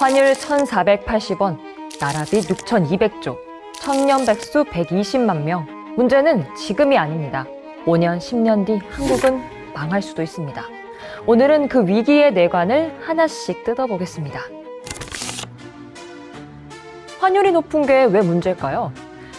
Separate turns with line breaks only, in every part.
환율 1,480원, 나라빚 6,200조, 청년 백수 120만 명. 문제는 지금이 아닙니다. 5년, 10년 뒤 한국은 망할 수도 있습니다. 오늘은 그 위기의 내관을 하나씩 뜯어보겠습니다. 환율이 높은 게 왜 문제일까요?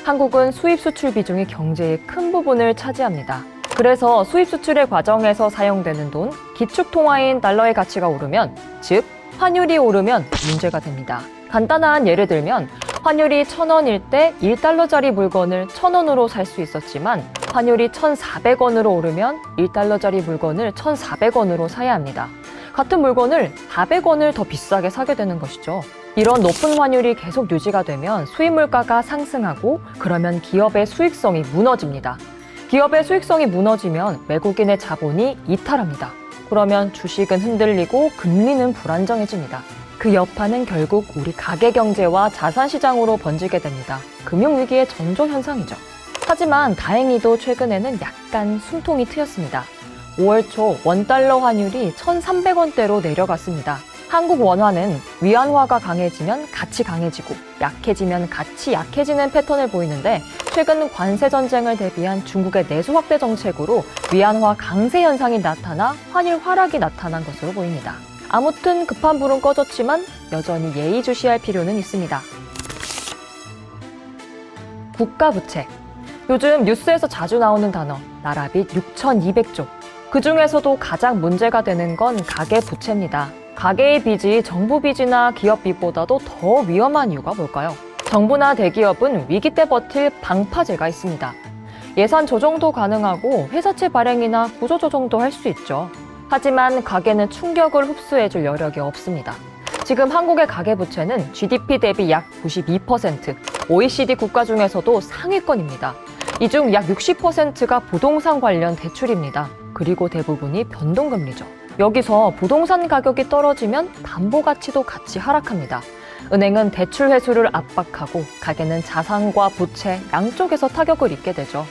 한국은 수입 수출 비중이 경제의 큰 부분을 차지합니다. 그래서 수입 수출의 과정에서 사용되는 돈, 기축 통화인 달러의 가치가 오르면, 즉 환율이 오르면 문제가 됩니다. 간단한 예를 들면 환율이 1,000원일 때 1달러짜리 물건을 1,000원으로 살 수 있었지만 환율이 1,400원으로 오르면 1달러짜리 물건을 1,400원으로 사야 합니다. 같은 물건을 400원을 더 비싸게 사게 되는 것이죠. 이런 높은 환율이 계속 유지가 되면 수입 물가가 상승하고 그러면 기업의 수익성이 무너집니다. 기업의 수익성이 무너지면 외국인의 자본이 이탈합니다. 그러면 주식은 흔들리고 금리는 불안정해집니다. 그 여파는 결국 우리 가계 경제와 자산 시장으로 번지게 됩니다. 금융위기의 전조 현상이죠. 하지만 다행히도 최근에는 약간 숨통이 트였습니다. 5월 초 원달러 환율이 1,300원대로 내려갔습니다. 한국 원화는 위안화가 강해지면 같이 강해지고 약해지면 같이 약해지는 패턴을 보이는데 최근 관세 전쟁을 대비한 중국의 내수 확대 정책으로 위안화 강세 현상이 나타나 환율 하락이 나타난 것으로 보입니다. 아무튼 급한 불은 꺼졌지만 여전히 예의주시할 필요는 있습니다. 국가부채. 요즘 뉴스에서 자주 나오는 단어, 나라빚 6,200조. 그 중에서도 가장 문제가 되는 건 가계부채입니다. 가계의 빚이 정부 빚이나 기업 빚보다도 더 위험한 이유가 뭘까요? 정부나 대기업은 위기 때 버틸 방파제가 있습니다. 예산 조정도 가능하고 회사채 발행이나 구조조정도 할 수 있죠. 하지만 가계는 충격을 흡수해줄 여력이 없습니다. 지금 한국의 가계부채는 GDP 대비 약 92%, OECD 국가 중에서도 상위권입니다. 이 중 약 60%가 부동산 관련 대출입니다. 그리고 대부분이 변동금리죠. 여기서 부동산 가격이 떨어지면 담보 가치도 같이 하락합니다. 은행은 대출 회수를 압박하고 가계는 자산과 부채 양쪽에서 타격을 입게 되죠.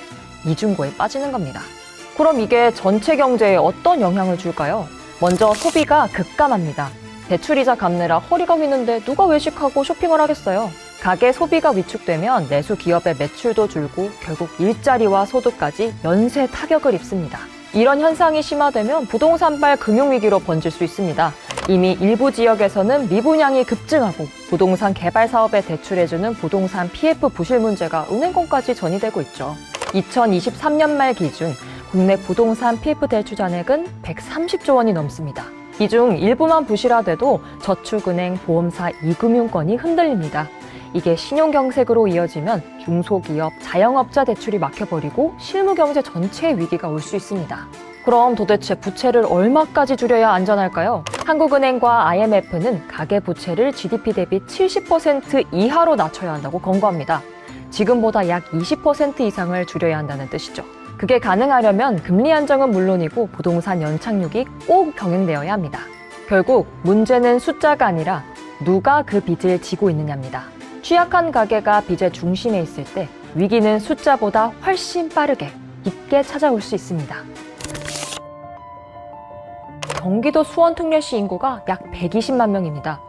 이중고에 빠지는 겁니다. 그럼 이게 전체 경제에 어떤 영향을 줄까요? 먼저 소비가 급감합니다. 대출이자 갚느라 허리가 휘는데 누가 외식하고 쇼핑을 하겠어요? 가계 소비가 위축되면 내수 기업의 매출도 줄고 결국 일자리와 소득까지 연쇄 타격을 입습니다. 이런 현상이 심화되면 부동산발 금융위기로 번질 수 있습니다. 이미 일부 지역에서는 미분양이 급증하고 부동산 개발 사업에 대출해주는 부동산 PF 부실 문제가 은행권까지 전이되고 있죠. 2023년 말 기준 국내 부동산 PF 대출 잔액은 130조 원이 넘습니다. 이 중 일부만 부실화돼도 저축은행, 보험사, 이금융권이 흔들립니다. 이게 신용경색으로 이어지면 중소기업, 자영업자 대출이 막혀버리고 실무경제 전체의 위기가 올 수 있습니다. 그럼 도대체 부채를 얼마까지 줄여야 안전할까요? 한국은행과 IMF는 가계부채를 GDP 대비 70% 이하로 낮춰야 한다고 권고합니다. 지금보다 약 20% 이상을 줄여야 한다는 뜻이죠. 그게 가능하려면 금리 안정은 물론이고 부동산 연착륙이 꼭 병행되어야 합니다. 결국 문제는 숫자가 아니라 누가 그 빚을 지고 있느냐입니다. 취약한 가계가 빚의 중심에 있을 때 위기는 숫자보다 훨씬 빠르게 깊게 찾아올 수 있습니다. 경기도 수원 특례시 인구가 약 120만 명입니다.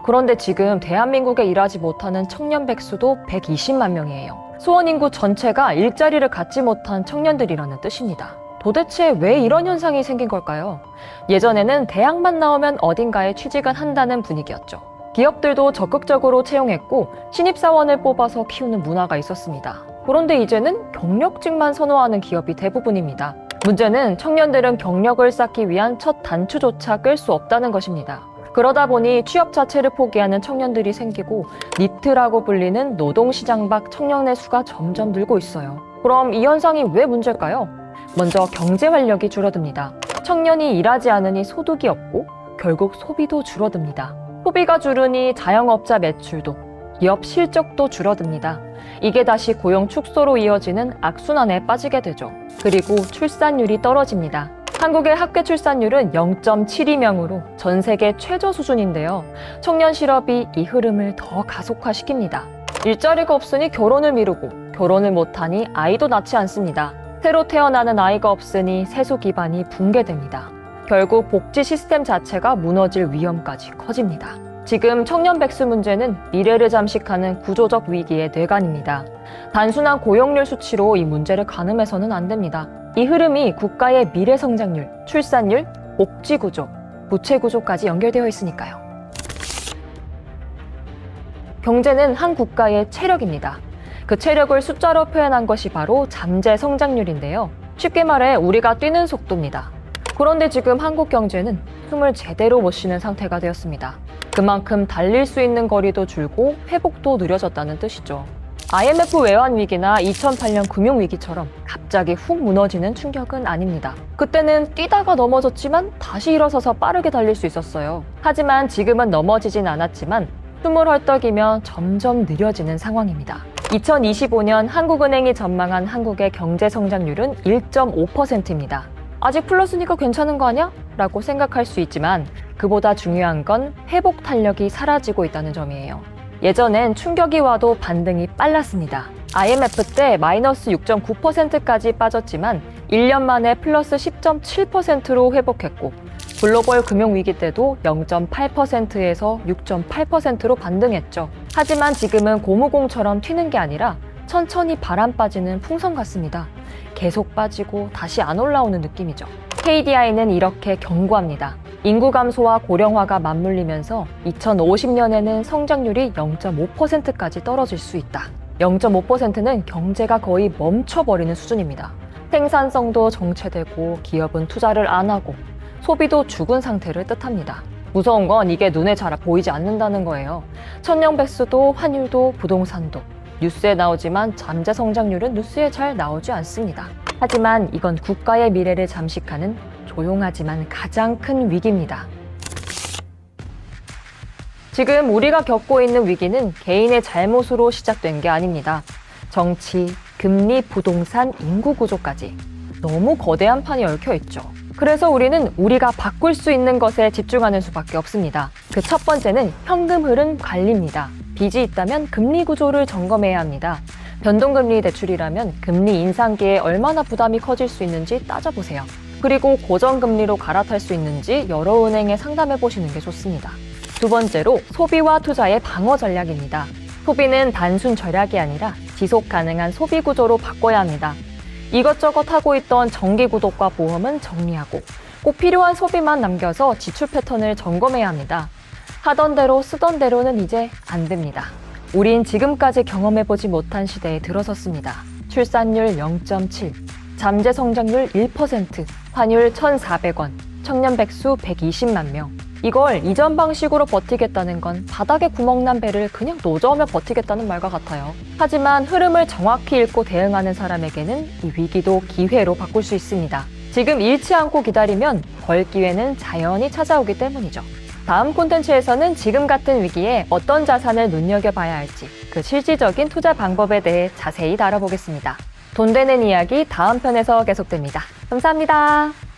그런데 지금 대한민국에 일하지 못하는 청년 백수도 120만 명이에요. 수원 인구 전체가 일자리를 갖지 못한 청년들이라는 뜻입니다. 도대체 왜 이런 현상이 생긴 걸까요? 예전에는 대학만 나오면 어딘가에 취직은 한다는 분위기였죠. 기업들도 적극적으로 채용했고 신입사원을 뽑아서 키우는 문화가 있었습니다. 그런데 이제는 경력직만 선호하는 기업이 대부분입니다. 문제는 청년들은 경력을 쌓기 위한 첫 단추조차 끌 수 없다는 것입니다. 그러다 보니 취업 자체를 포기하는 청년들이 생기고 니트라고 불리는 노동시장 밖 청년의 수가 점점 늘고 있어요. 그럼 이 현상이 왜 문제일까요? 먼저 경제 활력이 줄어듭니다. 청년이 일하지 않으니 소득이 없고 결국 소비도 줄어듭니다. 소비가 줄으니 자영업자 매출도, 기업 실적도 줄어듭니다. 이게 다시 고용 축소로 이어지는 악순환에 빠지게 되죠. 그리고 출산율이 떨어집니다. 한국의 학교 출산율은 0.72명으로 전 세계 최저 수준인데요. 청년 실업이 이 흐름을 더 가속화시킵니다. 일자리가 없으니 결혼을 미루고 결혼을 못하니 아이도 낳지 않습니다. 새로 태어나는 아이가 없으니 세수 기반이 붕괴됩니다. 결국 복지 시스템 자체가 무너질 위험까지 커집니다. 지금 청년 백수 문제는 미래를 잠식하는 구조적 위기의 뇌관입니다. 단순한 고용률 수치로 이 문제를 가늠해서는 안 됩니다. 이 흐름이 국가의 미래 성장률, 출산율, 복지 구조, 부채 구조까지 연결되어 있으니까요. 경제는 한 국가의 체력입니다. 그 체력을 숫자로 표현한 것이 바로 잠재 성장률인데요. 쉽게 말해 우리가 뛰는 속도입니다. 그런데 지금 한국 경제는 숨을 제대로 못 쉬는 상태가 되었습니다. 그만큼 달릴 수 있는 거리도 줄고 회복도 느려졌다는 뜻이죠. IMF 외환 위기나 2008년 금융위기처럼 갑자기 훅 무너지는 충격은 아닙니다. 그때는 뛰다가 넘어졌지만 다시 일어서서 빠르게 달릴 수 있었어요. 하지만 지금은 넘어지진 않았지만 숨을 헐떡이며 점점 느려지는 상황입니다. 2025년 한국은행이 전망한 한국의 경제 성장률은 1.5%입니다. 아직 플러스니까 괜찮은 거 아니야? 라고 생각할 수 있지만 그보다 중요한 건 회복 탄력이 사라지고 있다는 점이에요. 예전엔 충격이 와도 반등이 빨랐습니다. IMF 때 마이너스 6.9%까지 빠졌지만 1년 만에 플러스 10.7%로 회복했고 글로벌 금융위기 때도 0.8%에서 6.8%로 반등했죠. 하지만 지금은 고무공처럼 튀는 게 아니라 천천히 바람 빠지는 풍선 같습니다. 계속 빠지고 다시 안 올라오는 느낌이죠. KDI는 이렇게 경고합니다. 인구 감소와 고령화가 맞물리면서 2050년에는 성장률이 0.5%까지 떨어질 수 있다. 0.5%는 경제가 거의 멈춰버리는 수준입니다. 생산성도 정체되고 기업은 투자를 안 하고 소비도 죽은 상태를 뜻합니다. 무서운 건 이게 눈에 잘 보이지 않는다는 거예요. 천년 백수도 환율도 부동산도 뉴스에 나오지만 잠재 성장률은 뉴스에 잘 나오지 않습니다. 하지만 이건 국가의 미래를 잠식하는 조용하지만 가장 큰 위기입니다. 지금 우리가 겪고 있는 위기는 개인의 잘못으로 시작된 게 아닙니다. 정치, 금리, 부동산, 인구 구조까지 너무 거대한 판이 얽혀 있죠. 그래서 우리는 우리가 바꿀 수 있는 것에 집중하는 수밖에 없습니다. 그 첫 번째는 현금 흐름 관리입니다. 빚이 있다면 금리 구조를 점검해야 합니다. 변동금리 대출이라면 금리 인상기에 얼마나 부담이 커질 수 있는지 따져보세요. 그리고 고정금리로 갈아탈 수 있는지 여러 은행에 상담해 보시는 게 좋습니다. 두 번째로 소비와 투자의 방어 전략입니다. 소비는 단순 절약이 아니라 지속 가능한 소비 구조로 바꿔야 합니다. 이것저것 하고 있던 정기 구독과 보험은 정리하고 꼭 필요한 소비만 남겨서 지출 패턴을 점검해야 합니다. 하던 대로 쓰던 대로는 이제 안 됩니다. 우린 지금까지 경험해보지 못한 시대에 들어섰습니다. 출산율 0.7, 잠재 성장률 1%, 환율 1,400원, 청년 백수 120만 명. 이걸 이전 방식으로 버티겠다는 건 바닥에 구멍난 배를 그냥 노저으며 버티겠다는 말과 같아요. 하지만 흐름을 정확히 읽고 대응하는 사람에게는 이 위기도 기회로 바꿀 수 있습니다. 지금 잃지 않고 기다리면 벌 기회는 자연히 찾아오기 때문이죠. 다음 콘텐츠에서는 지금 같은 위기에 어떤 자산을 눈여겨봐야 할지 그 실질적인 투자 방법에 대해 자세히 다뤄보겠습니다. 돈 되는 이야기 다음 편에서 계속됩니다. 감사합니다.